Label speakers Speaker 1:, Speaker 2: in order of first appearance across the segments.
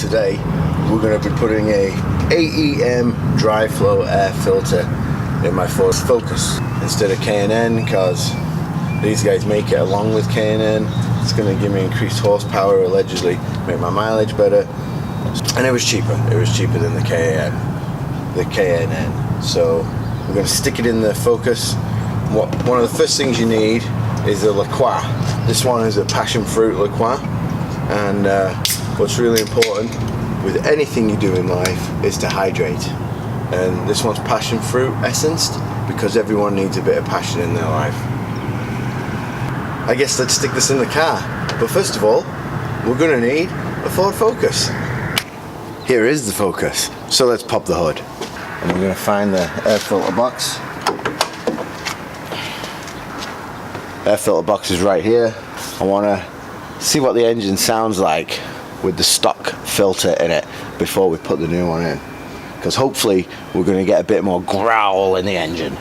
Speaker 1: today we're going to be putting a AEM Dryflow Air Filter in my Ford Focus instead of K&N, because these guys make it along with K&N. It's going to give me increased horsepower, allegedly make my mileage better, and it was cheaper than the K&N. So we're going to stick it in the Focus. One of the first things you need is a liqueur. This one is a passion fruit liqueur, and what's really important with anything you do in life is to hydrate. And this one's passion fruit essenced, because everyone needs a bit of passion in their life. I guess let's stick this in the car. But first of all, we're going to need a Ford Focus. Here is the Focus. So let's pop the hood. And we're going to find the air filter box. Air filter box is right here. I want to see what the engine sounds like with the stock filter in it before we put the new one in, because hopefully we're going to get a bit more growl in the engine.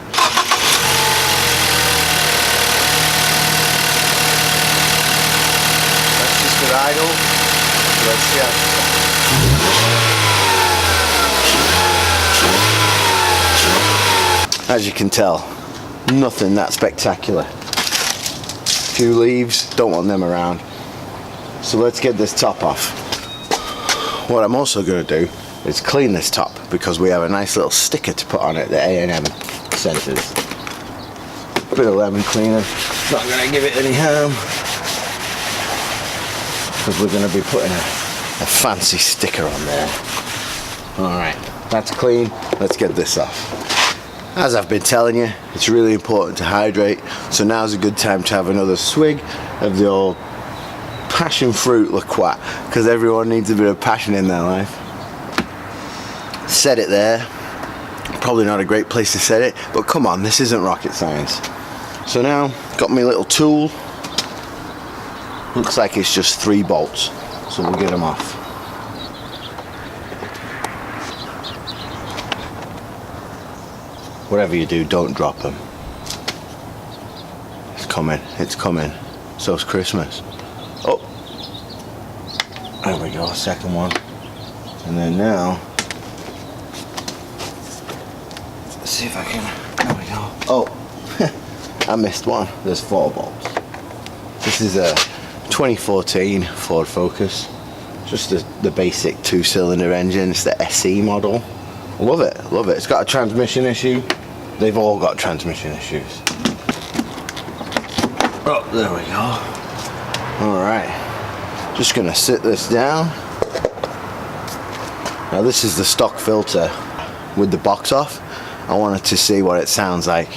Speaker 1: That's just at idle. Let's see how. As you can tell, nothing that spectacular. Few leaves, don't want them around. So let's get this top off. What I'm also going to do is clean this top, because we have a nice little sticker to put on it that AEM sent us. A bit of lemon cleaner, it's not going to give it any harm, because we're going to be putting a fancy sticker on there. Alright, that's clean. Let's get this off. As I've been telling you, it's really important to hydrate, so now's a good time to have another swig of the old passion fruit liqueur, because everyone needs a bit of passion in their life. Set it there. Probably not a great place to set it, but come on, this isn't rocket science. So now, got my little tool. Looks like it's just 3 bolts, so we'll get them off. Whatever you do, don't drop them. It's coming, it's coming. So's Christmas. Oh, there we go, second one. And then now, let's see if I can, there we go. Oh, I missed one. There's 4 bolts. This is a 2014 Ford Focus. Just the basic 2-cylinder engine. It's the SE model. Love it, love it. It's got a transmission issue. They've all got transmission issues. Oh, there we go. Alright. Just gonna sit this down. Now this is the stock filter with the box off. I wanted to see what it sounds like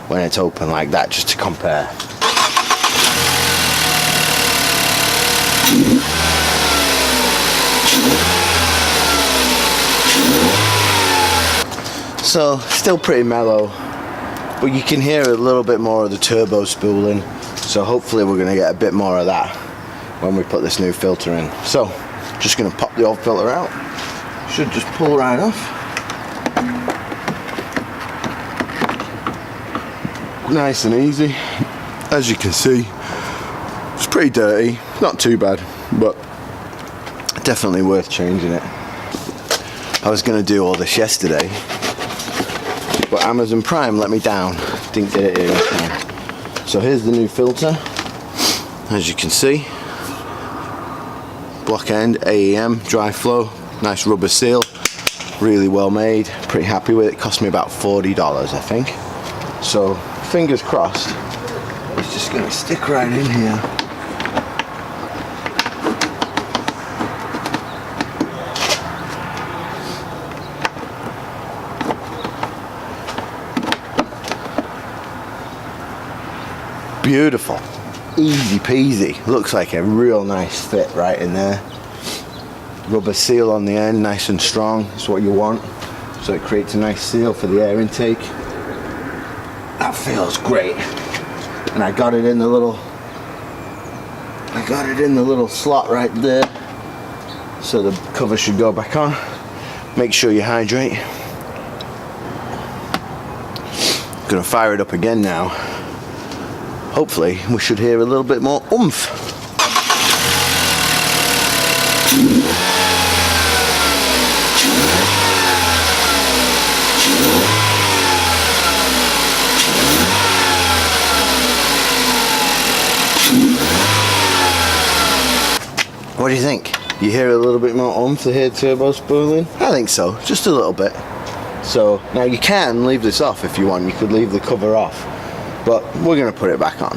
Speaker 1: when it's open like that, just to compare. So, still pretty mellow, but you can hear a little bit more of the turbo spooling, so hopefully we're going to get a bit more of that when we put this new filter in. So, just going to pop the old filter out. Should just pull right off. Nice and easy. As you can see, it's pretty dirty, not too bad, but definitely worth changing it. I was going to do all this yesterday, but Amazon Prime let me down. Didn't get it here in time. So here's the new filter. As you can see, block end AEM Dryflow, nice rubber seal, really well made. Pretty happy with it. Cost me about $40, I think. So fingers crossed, it's just going to stick right in here. Beautiful, easy peasy. Looks like a real nice fit right in there. Rubber seal on the end, nice and strong. That's what you want. So it creates a nice seal for the air intake. That feels great. And I got it in the little slot right there. So the cover should go back on. Make sure you hydrate. Gonna fire it up again now. Hopefully we should hear a little bit more oomph. What do you think? You hear a little bit more oomph to hear turbo spooling? I think so, just a little bit. So now you can leave this off if you want. You could leave the cover off, but we're going to put it back on.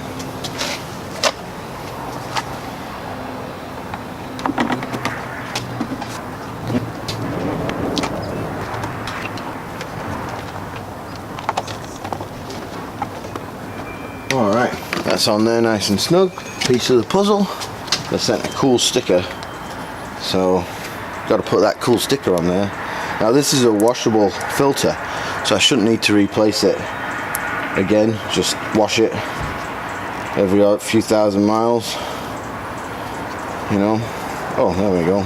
Speaker 1: Alright, that's on there nice and snug. Piece of the puzzle. They sent a cool sticker, so got to put that cool sticker on there. Now this is a washable filter, so I shouldn't need to replace it again. Just wash it every few thousand miles, you know. Oh, there we go.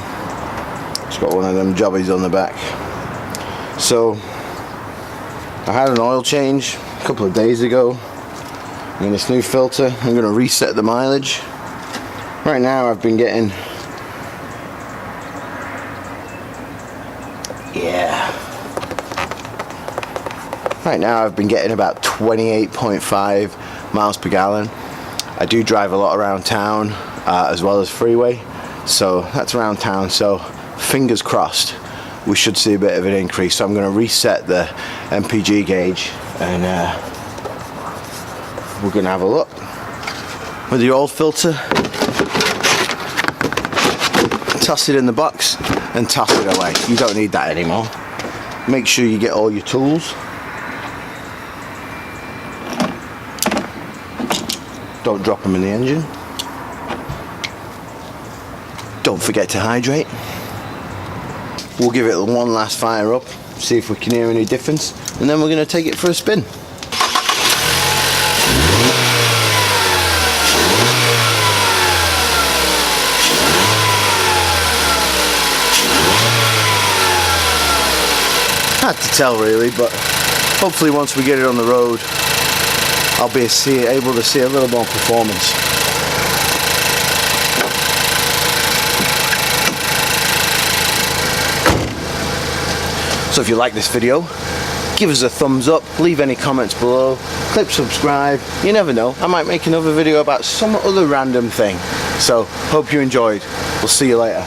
Speaker 1: It's got one of them jobbies on the back. So I had an oil change a couple of days ago in this new filter. I'm going to reset the mileage. Right now I've been getting, right now I've been getting about 28.5 miles per gallon. I do drive a lot around town as well as freeway, so that's around town, so fingers crossed we should see a bit of an increase. So I'm going to reset the MPG gauge and we're going to have a look. With the old filter, toss it in the box and toss it away. You don't need that anymore. Make sure you get all your tools. Don't drop them in the engine. Don't forget to hydrate. We'll give it one last fire up, see if we can hear any difference, and then we're going to take it for a spin. Hard to tell really, but hopefully once we get it on the road I'll be able to see a little more performance. So if you like this video, give us a thumbs up, leave any comments below, click subscribe. You never know, I might make another video about some other random thing. So hope you enjoyed. We'll see you later.